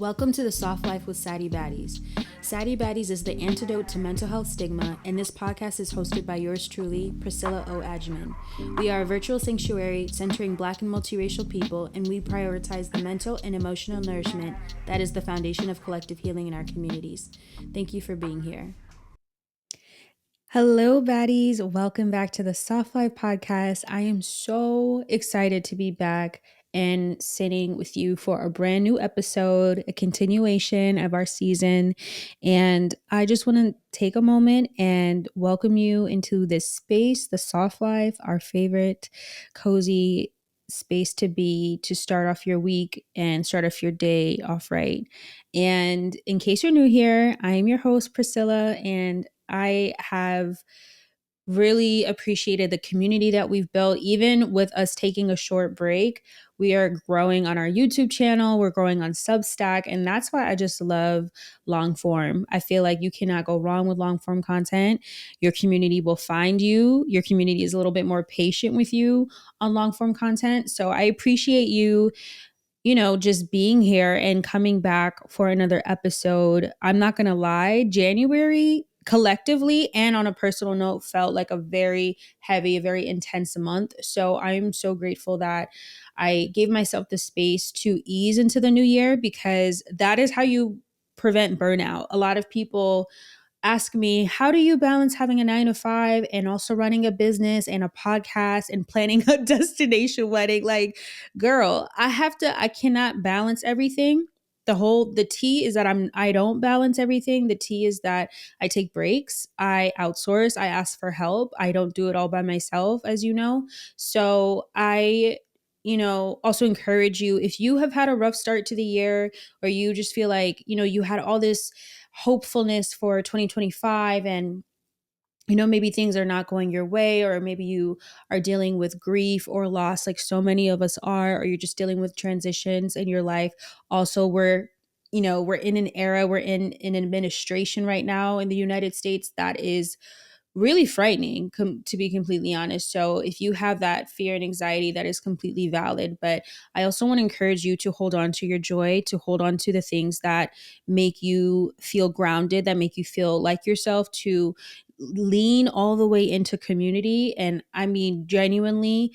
Welcome to the Soft Life with Saddie Baddies. Saddie Baddies is the antidote to mental health stigma, and this podcast is hosted by yours truly, Priscilla O. Adjaman. We are a virtual sanctuary centering Black and multiracial people, and we prioritize the mental and emotional nourishment that is the foundation of collective healing in our communities. Thank you for being here. Hello, baddies. Welcome back to the Soft Life podcast. I am so excited to be back and sitting with you for a brand new episode, a continuation of our season. And I just want to take a moment and welcome you into this space, the Soft Life, our favorite cozy space to be, to start off your week and start off your day off right. And in case you're new here, I am your host, Priscilla, and I have really appreciated the community that we've built. Even with us taking a short break, we are growing on our YouTube channel, we're growing on Substack, and that's why I just love long form. I feel like you cannot go wrong with long form content. Your community will find you. Your community is a little bit more patient with you on long form content. So I appreciate you just being here and coming back for another episode. I'm not going to lie, January collectively and on a personal note felt like a very heavy, a very intense month. So I'm so grateful that I gave myself the space to ease into the new year, because that is how you prevent burnout. A lot of people ask me, how do you balance having a 9 to 5 and also running a business and a podcast and planning a destination wedding? Like, girl, I cannot balance everything. The T is that I don't balance everything. The T is that I take breaks, I outsource, I ask for help. I don't do it all by myself, as you know. So I also encourage you, if you have had a rough start to the year, or you just feel like, you had all this hopefulness for 2025, and maybe things are not going your way, or maybe you are dealing with grief or loss like so many of us are, or you're just dealing with transitions in your life. Also, we're in an era, we're in an administration right now in the United States that is really frightening, to be completely honest. So if you have that fear and anxiety, that is completely valid. But I also want to encourage you to hold on to your joy, to hold on to the things that make you feel grounded, that make you feel like yourself, to lean all the way into community. And I mean, genuinely,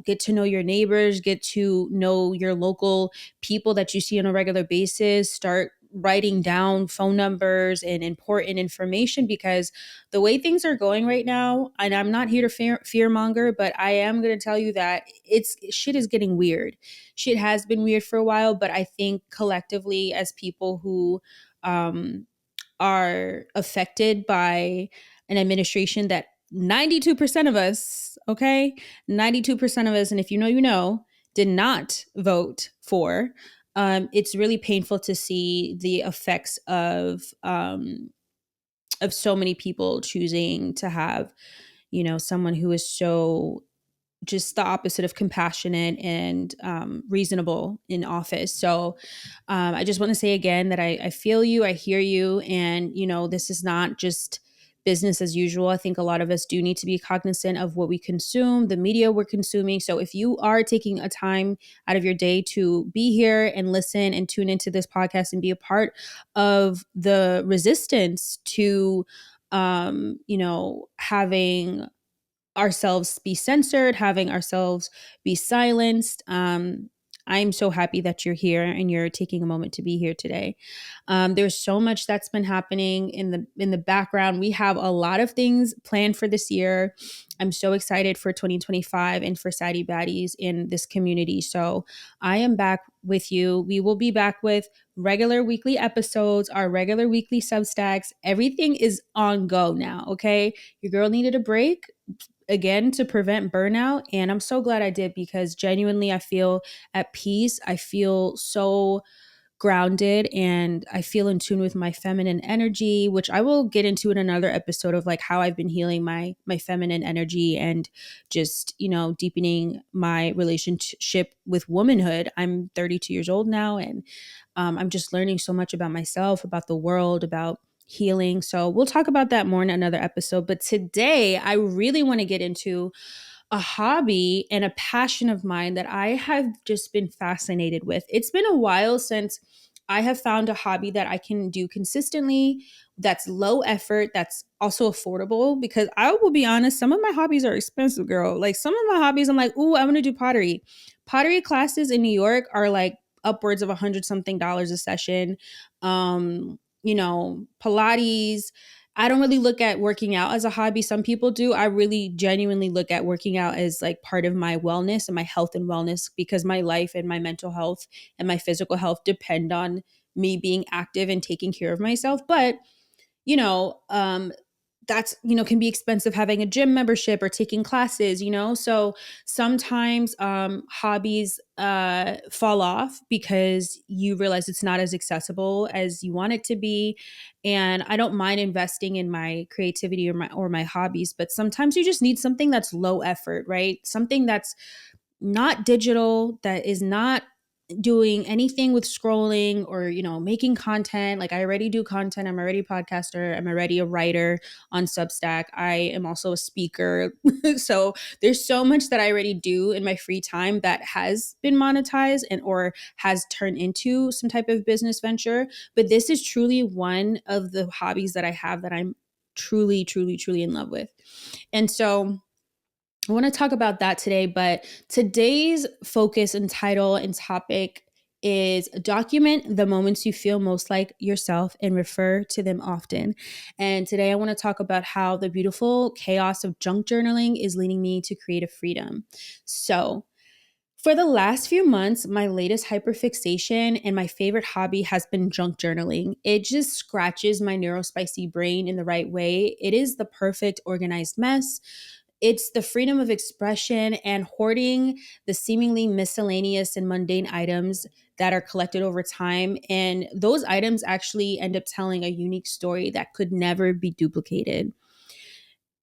get to know your neighbors, get to know your local people that you see on a regular basis, start writing down phone numbers and important information, because the way things are going right now, and I'm not here to fear monger, but I am going to tell you that shit is getting weird. Shit has been weird for a while, but I think collectively, as people who are affected by an administration that 92% of us, okay, 92% of us, and if you know, did not vote for. It's really painful to see the effects of so many people choosing to have, someone who is so just the opposite of compassionate and reasonable in office. So I just want to say again that I feel you, I hear you, and this is not just business as usual. I think a lot of us do need to be cognizant of what we consume, the media we're consuming. So if you are taking a time out of your day to be here and listen and tune into this podcast and be a part of the resistance to having ourselves be censored, having ourselves be silenced. I'm so happy that you're here and you're taking a moment to be here today. There's so much that's been happening in the background. We have a lot of things planned for this year. I'm so excited for 2025 and for Saddie Baddies in this community. So I am back with you. We will be back with regular weekly episodes, our regular weekly Substacks. Everything is on go now, okay? Your girl needed a break, again, to prevent burnout. And I'm so glad I did, because genuinely I feel at peace. I feel so grounded, and I feel in tune with my feminine energy, which I will get into in another episode of like how I've been healing my feminine energy and just, deepening my relationship with womanhood. I'm 32 years old now, and I'm just learning so much about myself, about the world, about healing. So we'll talk about that more in another episode. But today I really want to get into a hobby and a passion of mine that I have just been fascinated with. It's been a while since I have found a hobby that I can do consistently, that's low effort, that's also affordable, because I will be honest, some of my hobbies are expensive, girl. Like some of my hobbies, I'm like, ooh, I want to do pottery. Pottery classes in New York are like upwards of 100 something dollars a session. Pilates. I don't really look at working out as a hobby. Some people do. I really genuinely look at working out as like part of my wellness and my health and wellness, because my life and my mental health and my physical health depend on me being active and taking care of myself. But you know, that's, can be expensive, having a gym membership or taking classes, so sometimes hobbies fall off because you realize it's not as accessible as you want it to be. And I don't mind investing in my creativity or my hobbies, but sometimes you just need something that's low effort, right? Something that's not digital, that is not doing anything with scrolling or making content. Like, I already do content. I'm already a podcaster. I'm already a writer on Substack. I am also a speaker. So there's so much that I already do in my free time that has been monetized and or has turned into some type of business venture. But this is truly one of the hobbies that I have that I'm truly, truly, truly in love with. And so I want to talk about that today, but today's focus and title and topic is document the moments you feel most like yourself and refer to them often. And today I want to talk about how the beautiful chaos of junk journaling is leading me to creative freedom. So, for the last few months, my latest hyperfixation and my favorite hobby has been junk journaling. It just scratches my neurospicy brain in the right way. It is the perfect organized mess. It's the freedom of expression and hoarding the seemingly miscellaneous and mundane items that are collected over time. And those items actually end up telling a unique story that could never be duplicated.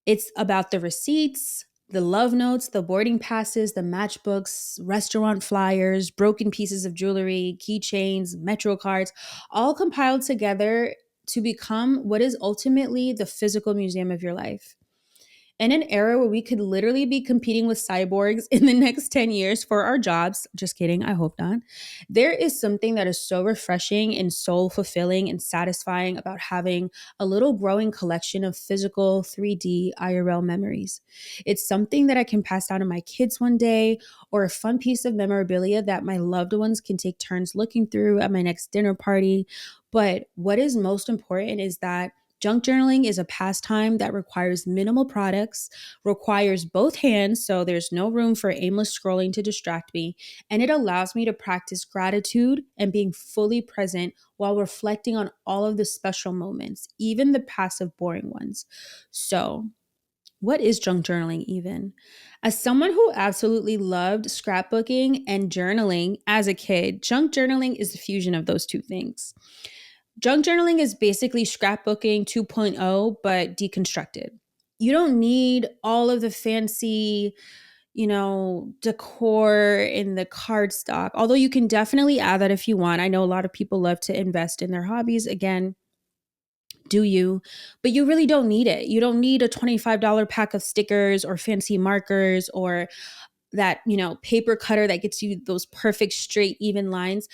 It's about the receipts, the love notes, the boarding passes, the matchbooks, restaurant flyers, broken pieces of jewelry, keychains, Metro cards, all compiled together to become what is ultimately the physical museum of your life. In an era where we could literally be competing with cyborgs in the next 10 years for our jobs, just kidding, I hope not, there is something that is so refreshing and soul fulfilling and satisfying about having a little growing collection of physical 3D IRL memories. It's something that I can pass down to my kids one day, or a fun piece of memorabilia that my loved ones can take turns looking through at my next dinner party. But what is most important is that junk journaling is a pastime that requires minimal products, requires both hands, so there's no room for aimless scrolling to distract me, and it allows me to practice gratitude and being fully present while reflecting on all of the special moments, even the passive, boring ones. So, what is junk journaling even? As someone who absolutely loved scrapbooking and journaling as a kid, junk journaling is the fusion of those two things. Junk journaling is basically scrapbooking 2.0, but deconstructed. You don't need all of the fancy, decor in the cardstock, although you can definitely add that if you want. I know a lot of people love to invest in their hobbies. Again, do you? But you really don't need it. You don't need a $25 pack of stickers or fancy markers or that, paper cutter that gets you those perfect straight even lines.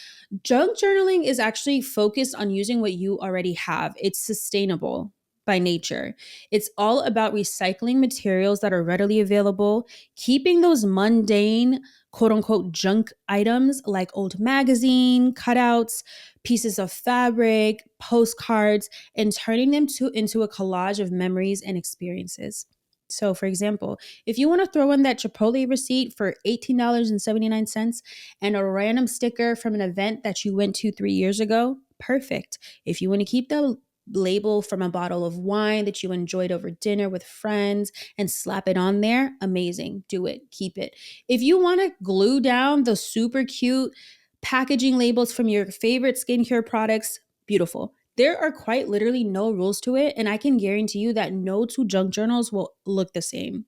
Junk journaling is actually focused on using what you already have. It's sustainable by nature. It's all about recycling materials that are readily available, keeping those mundane, quote unquote, junk items like old magazine cutouts, pieces of fabric, postcards, and turning them into a collage of memories and experiences. So, for example, if you want to throw in that Chipotle receipt for $18.79 and a random sticker from an event that you went to 3 years ago, perfect. If you want to keep the label from a bottle of wine that you enjoyed over dinner with friends and slap it on there, amazing. Do it. Keep it. If you want to glue down the super cute packaging labels from your favorite skincare products, beautiful. There are quite literally no rules to it, and I can guarantee you that no two junk journals will look the same.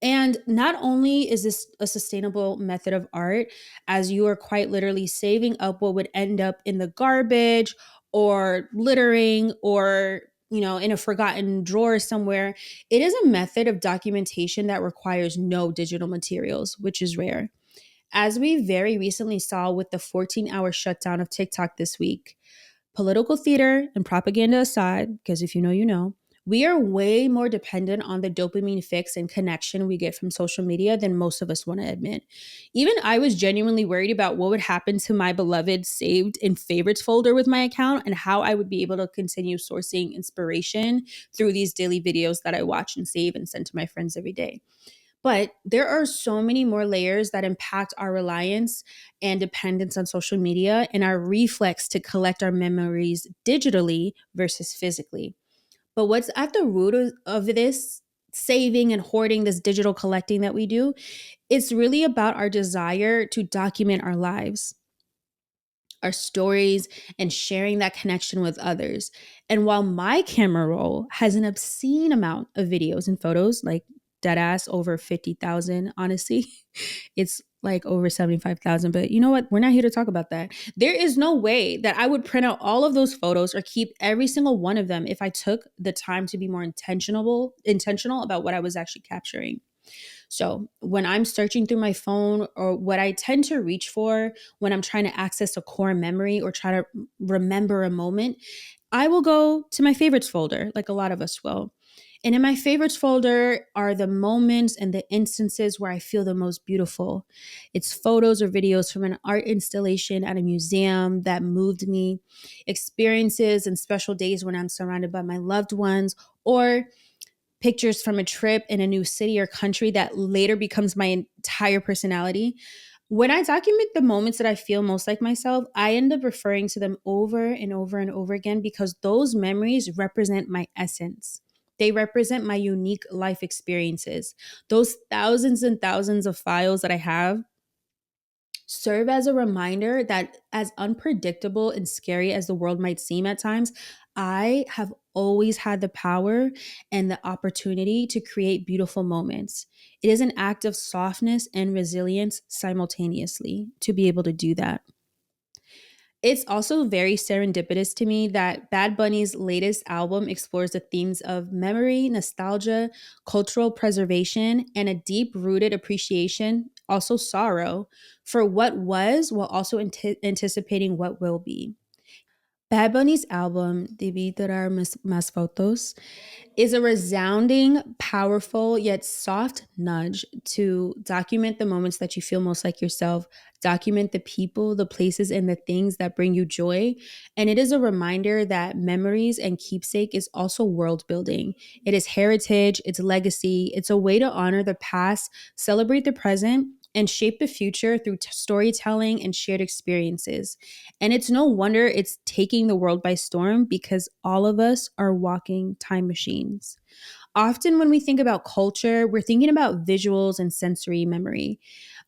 And not only is this a sustainable method of art, as you are quite literally saving up what would end up in the garbage or littering or in a forgotten drawer somewhere, it is a method of documentation that requires no digital materials, which is rare. As we very recently saw with the 14-hour shutdown of TikTok this week, political theater and propaganda aside, because if you know, you know, we are way more dependent on the dopamine fix and connection we get from social media than most of us want to admit. Even I was genuinely worried about what would happen to my beloved saved in favorites folder with my account and how I would be able to continue sourcing inspiration through these daily videos that I watch and save and send to my friends every day. But there are so many more layers that impact our reliance and dependence on social media and our reflex to collect our memories digitally versus physically. But what's at the root of this saving and hoarding, this digital collecting that we do, it's really about our desire to document our lives, our stories, and sharing that connection with others. And while my camera roll has an obscene amount of videos and photos, like dead ass over 50,000, honestly, it's like over 75,000. But you know what? We're not here to talk about that. There is no way that I would print out all of those photos or keep every single one of them if I took the time to be more intentional about what I was actually capturing. So when I'm searching through my phone, or what I tend to reach for when I'm trying to access a core memory or try to remember a moment, I will go to my favorites folder, like a lot of us will. And in my favorites folder are the moments and the instances where I feel the most beautiful. It's photos or videos from an art installation at a museum that moved me, experiences and special days when I'm surrounded by my loved ones, or pictures from a trip in a new city or country that later becomes my entire personality. When I document the moments that I feel most like myself, I end up referring to them over and over and over again because those memories represent my essence. They represent my unique life experiences. Those thousands and thousands of files that I have serve as a reminder that, as unpredictable and scary as the world might seem at times, I have always had the power and the opportunity to create beautiful moments. It is an act of softness and resilience simultaneously to be able to do that. It's also very serendipitous to me that Bad Bunny's latest album explores the themes of memory, nostalgia, cultural preservation, and a deep rooted appreciation, also sorrow, for what was while also anticipating what will be. Bad Bunny's album, Debí Tirar Más Fotos, is a resounding, powerful, yet soft nudge to document the moments that you feel most like yourself, document the people, the places, and the things that bring you joy. And it is a reminder that memories and keepsake is also world building. It is heritage, it's legacy, it's a way to honor the past, celebrate the present, and shape the future through storytelling and shared experiences. And it's no wonder it's taking the world by storm because all of us are walking time machines. Often, when we think about culture, we're thinking about visuals and sensory memory,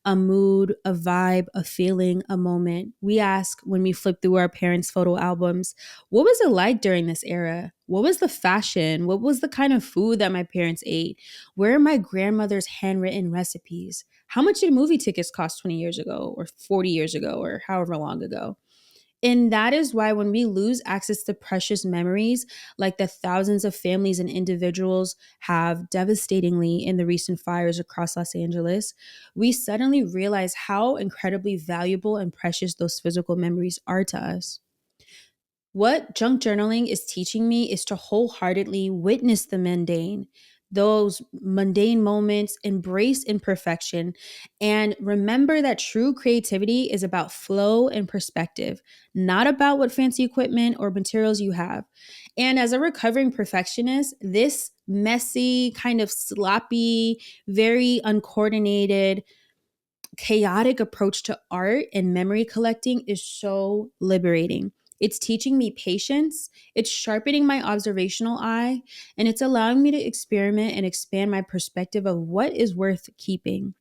a mood, a vibe, a feeling, a moment. We ask when we flip through our parents' photo albums, what was it like during this era? What was the fashion? What was the kind of food that my parents ate? Where are my grandmother's handwritten recipes? How much did movie tickets cost 20 years ago or 40 years ago or however long ago? And that is why when we lose access to precious memories, like the thousands of families and individuals have devastatingly in the recent fires across Los Angeles, we suddenly realize how incredibly valuable and precious those physical memories are to us. What junk journaling is teaching me is to wholeheartedly witness the mundane, those mundane moments, embrace imperfection, and remember that true creativity is about flow and perspective, not about what fancy equipment or materials you have. And as a recovering perfectionist, this messy, kind of sloppy, very uncoordinated, chaotic approach to art and memory collecting is so liberating. It's teaching me patience, it's sharpening my observational eye, and it's allowing me to experiment and expand my perspective of what is worth keeping.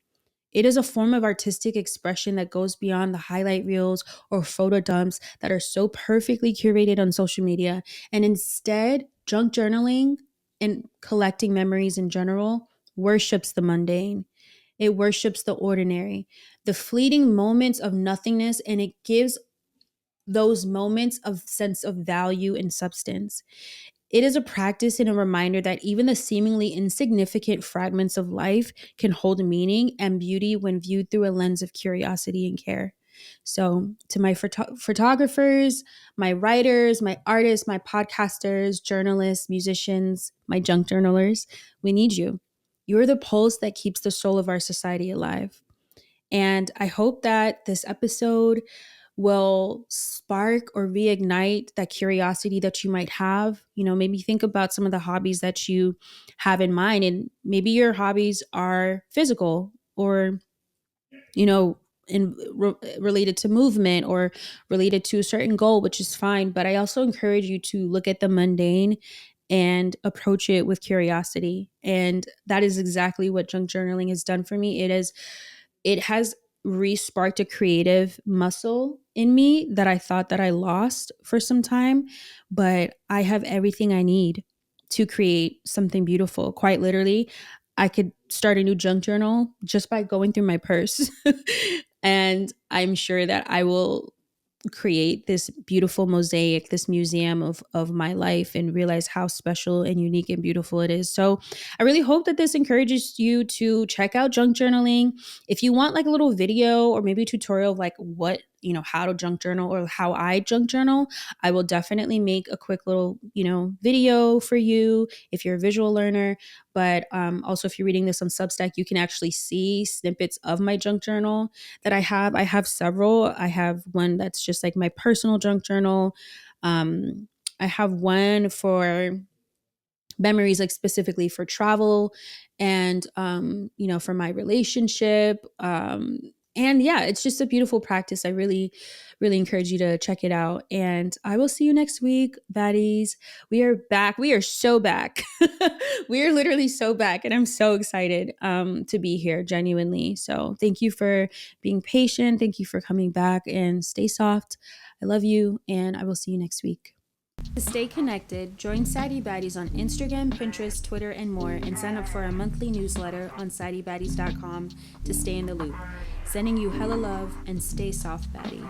It is a form of artistic expression that goes beyond the highlight reels or photo dumps that are so perfectly curated on social media. And instead, junk journaling and collecting memories in general worships the mundane. It worships the ordinary, the fleeting moments of nothingness, and it gives those moments of sense of value and substance. It is a practice and a reminder that even the seemingly insignificant fragments of life can hold meaning and beauty when viewed through a lens of curiosity and care. So, to my photographers, my writers, my artists, my podcasters, journalists, musicians, my junk journalers, we need you. You're the pulse that keeps the soul of our society alive. And I hope that this episode will spark or reignite that curiosity that you might have. Maybe think about some of the hobbies that you have in mind. And maybe your hobbies are physical or, you know, related to movement or related to a certain goal, which is fine. But I also encourage you to look at the mundane and approach it with curiosity. And that is exactly what junk journaling has done for me. It has re-sparked a creative muscle in me that I thought that I lost for some time, but I have everything I need to create something beautiful. Quite literally, I could start a new junk journal just by going through my purse. And I'm sure that I will create this beautiful mosaic, this museum of my life, and realize how special and unique and beautiful it is. So I really hope that this encourages you to check out junk journaling. If you want like a little video or maybe a tutorial of like what, how to junk journal or how I junk journal, I will definitely make a quick little, video for you if you're a visual learner. But also, if you're reading this on Substack, you can actually see snippets of my junk journal that I have. I have several. I have one that's just like my personal junk journal. I have one for memories, like specifically for travel and for my relationship. And yeah, it's just a beautiful practice. I really, really encourage you to check it out. And I will see you next week, baddies. We are back. We are so back. We are literally so back. And I'm so excited to be here, genuinely. So thank you for being patient. Thank you for coming back, and stay soft. I love you, and I will see you next week. To stay connected, join Saddie Baddies on Instagram, Pinterest, Twitter, and more, and sign up for our monthly newsletter on saddiebaddies.com to stay in the loop. Sending you hella love, and stay soft, baddie.